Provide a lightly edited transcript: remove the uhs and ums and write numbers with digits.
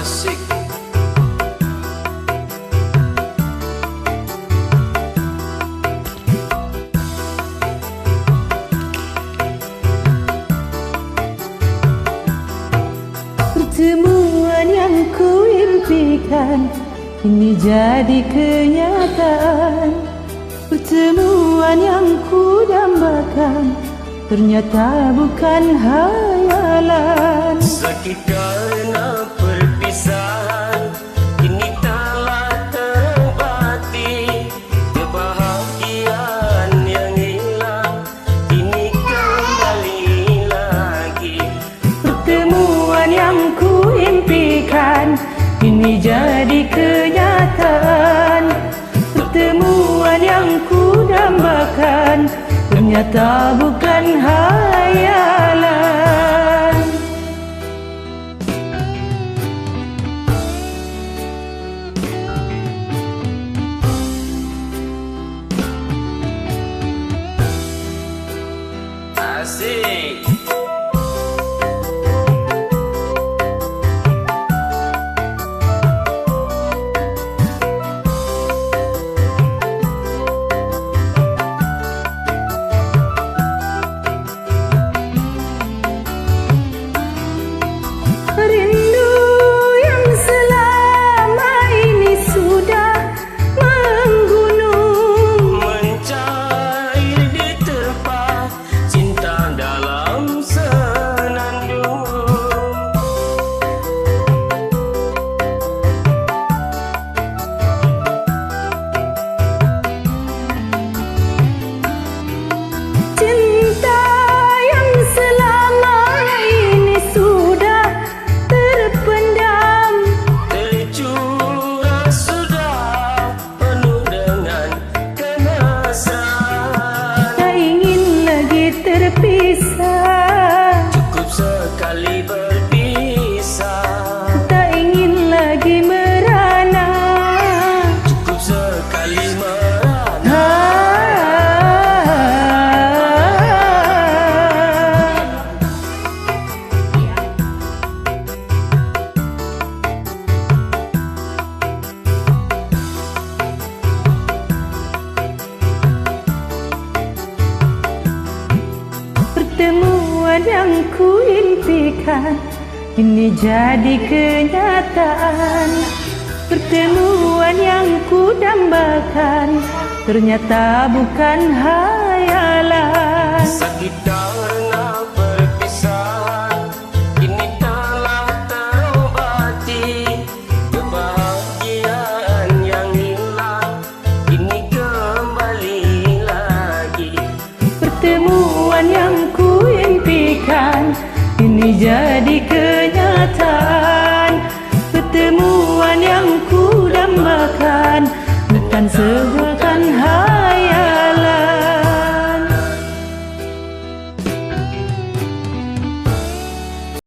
Asik. Pertemuan yang ku impikan kini jadi kenyataan. Pertemuan yang ku dambakan ternyata bukan hayalan. Sakit karena perpisahan kini telah terobati. Kebahagiaan yang hilang kini kembali lagi. Pertemuan yang ku impikan kini jadi kenyataan. Pertemuan yang ku dambakan ternyata bukan hayalan. Asik. Rindu yang selama ini sudah menggunung, Mencair diterpa cinta dalam senandung. cinta yang selama ini sudah terpendam. Tercurah sudah penuh dengan kemesraan. Tak ingin lagi terpisah, Cukup sekali berpisah. tak ingin lagi merana. Cukup sekali merana. Pertemuan yang ku impikan kini jadi kenyataan. Pertemuan yang ku dambakan ternyata bukan hayalan. Sakit karena perpisahan kini telah terobati. Kebahagiaan yang hilang kini kembali lagi. Pertemuan yang ku impikan kini jadi kenyataan. Pertemuan yang ku dambakan bukan sebuah hayalan.